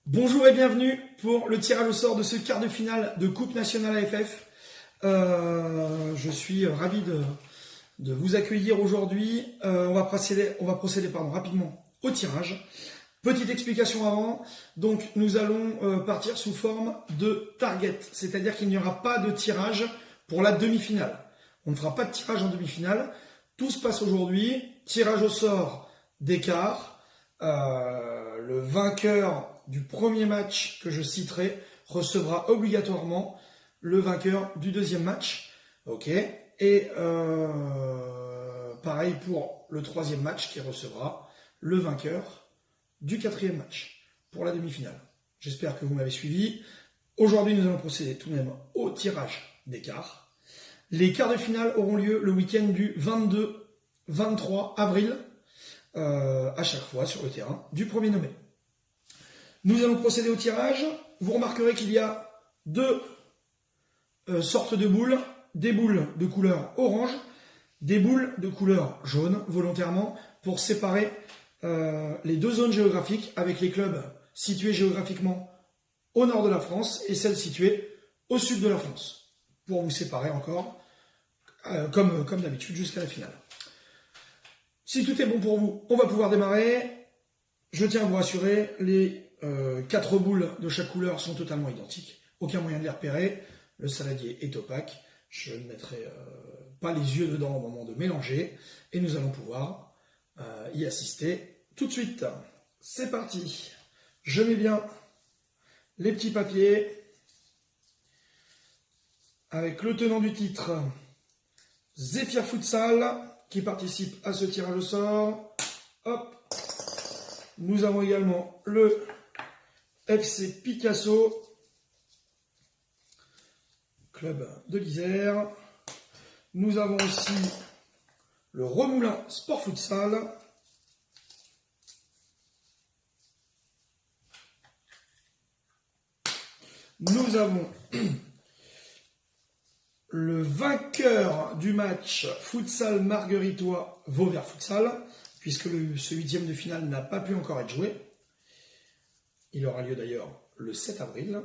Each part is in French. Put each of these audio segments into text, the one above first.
Bonjour et bienvenue pour le tirage au sort de ce quart de finale de Coupe Nationale AFF. Je suis ravi de vous accueillir aujourd'hui. On va procéder rapidement au tirage. Petite explication avant. Donc nous allons partir sous forme de target, c'est-à-dire qu'il n'y aura pas de tirage pour la demi-finale. On ne fera pas de tirage en demi-finale. Tout se passe aujourd'hui. Tirage au sort d'écart. Le vainqueur du premier match que je citerai recevra obligatoirement le vainqueur du deuxième match. Ok. Et pareil pour le troisième match qui recevra le vainqueur du quatrième match pour la demi-finale. J'espère que vous m'avez suivi. Aujourd'hui, nous allons procéder tout de même au tirage d'écart. Les quarts de finale auront lieu le week-end du 22-23 avril, à chaque fois sur le terrain du 1er nommé. Nous allons procéder au tirage. Vous remarquerez qu'il y a deux sortes de boules, des boules de couleur orange, des boules de couleur jaune, volontairement, pour séparer les deux zones géographiques avec les clubs situés géographiquement au nord de la France et celles situées au sud de la France, pour vous séparer encore, comme d'habitude, jusqu'à la finale. Si tout est bon pour vous, on va pouvoir démarrer. Je tiens à vous rassurer, les 4 boules de chaque couleur sont totalement identiques. Aucun moyen de les repérer. Le saladier est opaque. Je ne mettrai pas les yeux dedans au moment de mélanger. Et nous allons pouvoir y assister tout de suite. C'est parti. Je mets bien les petits papiers avec le tenant du titre, Zephyr Futsal, qui participe à ce tirage au sort. Hop. Nous avons également le FC Picasso, club de l'Isère. Nous avons aussi le Remoulin Sport Futsal. Nous avons le vainqueur du match Futsal Margueritois Vauvert Futsal, puisque ce huitième de finale n'a pas pu encore être joué. Il aura lieu d'ailleurs le 7 avril.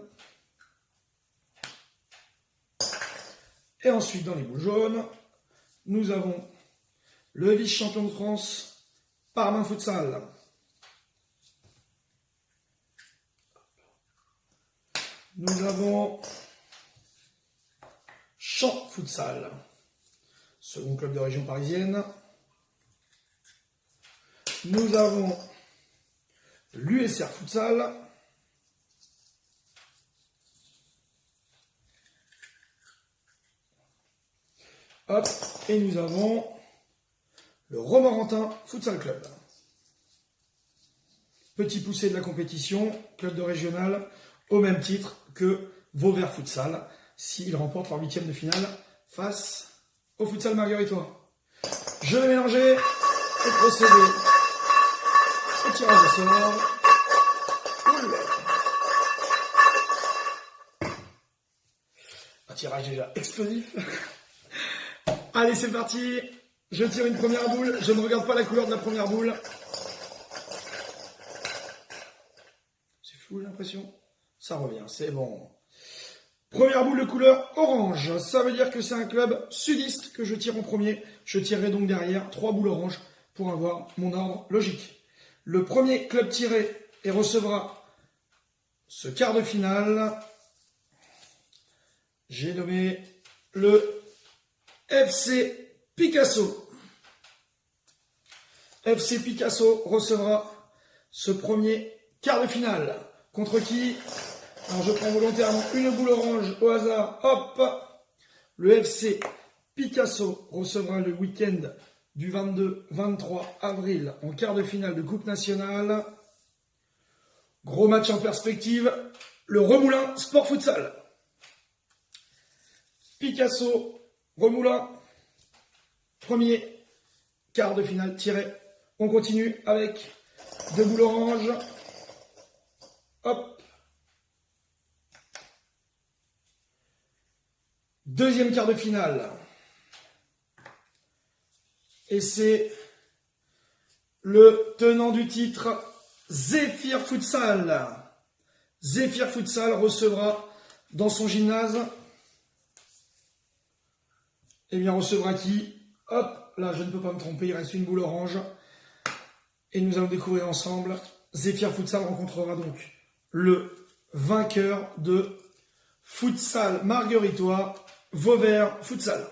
Et ensuite, dans les boules jaunes, nous avons le vice-champion de France, Parmain Futsal. Nous avons Champ Futsal, second club de région parisienne. Nous avons l'USR Futsal. Hop, et nous avons le Romorantin Futsal Club. Petit poussé de la compétition, club de régional, au même titre que Vauvert Futsal, s'ils remportent leur huitième de finale face au Futsal Margueritois. Je vais mélanger et procéder au tirage au sort. Un tirage déjà explosif. Allez, c'est parti. Je tire une première boule. Je ne regarde pas la couleur de la première boule. C'est flou, j'ai l'impression. Ça revient, c'est bon. Première boule de couleur orange. Ça veut dire que c'est un club sudiste que je tire en premier. Je tirerai donc derrière 3 boules oranges pour avoir mon ordre logique. Le premier club tiré et recevra ce quart de finale. J'ai nommé le FC Picasso. FC Picasso recevra ce premier quart de finale. Contre qui? Alors je prends volontairement une boule orange au hasard. Hop. Le FC Picasso recevra le week-end du 22-23 avril en quart de finale de Coupe Nationale. Gros match en perspective. Le Remoulin Sport Futsal. Picasso, Remoulin. Premier quart de finale tiré. On continue avec 2 boules oranges. Hop. Deuxième quart de finale. Et c'est le tenant du titre, Zephyr Futsal, Zéphyr Futsal recevra dans son gymnase. Eh bien, recevra qui? Hop, là, je ne peux pas me tromper, il reste une boule orange. Et nous allons découvrir ensemble. Zéphyr Futsal rencontrera donc le vainqueur de Futsal Margueritois, Vauvert Futsal.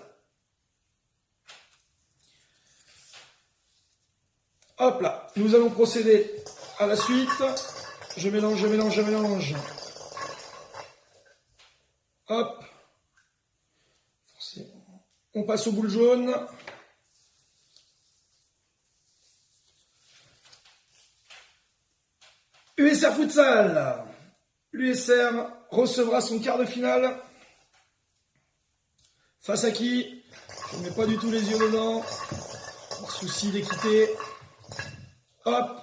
Hop là, nous allons procéder à la suite. Je mélange. Hop. On passe aux boules jaunes. USR Futsal. L'USR recevra son quart de finale. Face à qui? Je ne mets pas du tout les yeux dedans. Par souci d'équité. Hop.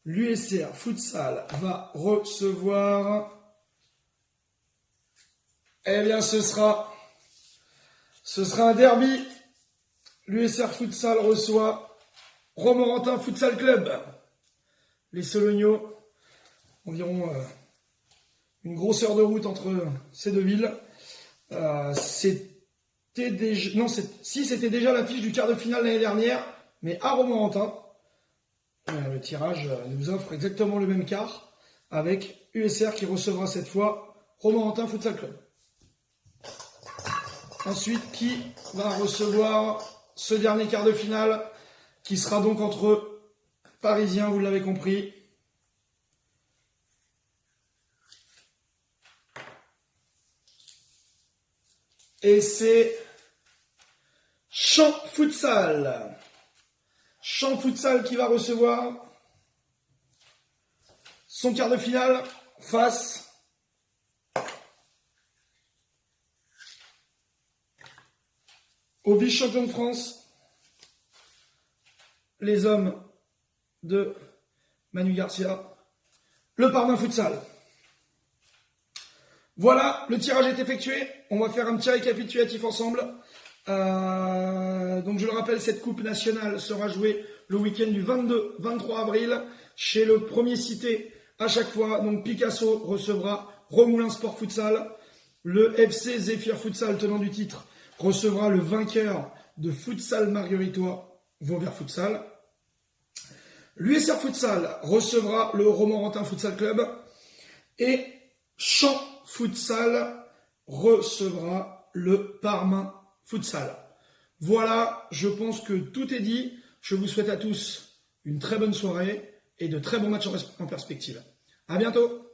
L'USR Futsal va recevoir. Eh bien, ce sera un derby. L'USR Futsal reçoit Romorantin Futsal Club. Les Solognos, environ une grosse heure de route entre ces deux villes. C'était déjà l'affiche du quart de finale l'année dernière, mais à Romorantin. Le tirage nous offre exactement le même quart, avec USR qui recevra cette fois Romorantin Futsal Club. Ensuite, qui va recevoir ce dernier quart de finale, qui sera donc entre Parisiens, vous l'avez compris. Et c'est Champ Futsal. Champ Futsal qui va recevoir son quart de finale face au vice-champion de France, les hommes de Manu Garcia, le Parmin Futsal. Voilà, le tirage est effectué. On va faire un petit récapitulatif ensemble. Donc je le rappelle, cette coupe nationale sera jouée le week-end du 22-23 avril chez le premier cité à chaque fois. Donc Picasso recevra Romoulin Sport Futsal. Le FC Zéphyr Futsal, tenant du titre, recevra le vainqueur de Futsal Margueritois, Vauvert Futsal. L'USR Futsal recevra le Romorantin Futsal Club. Et Champ Futsal recevra le Parmin Futsal. Voilà, je pense que tout est dit. Je vous souhaite à tous une très bonne soirée et de très bons matchs en perspective. À bientôt!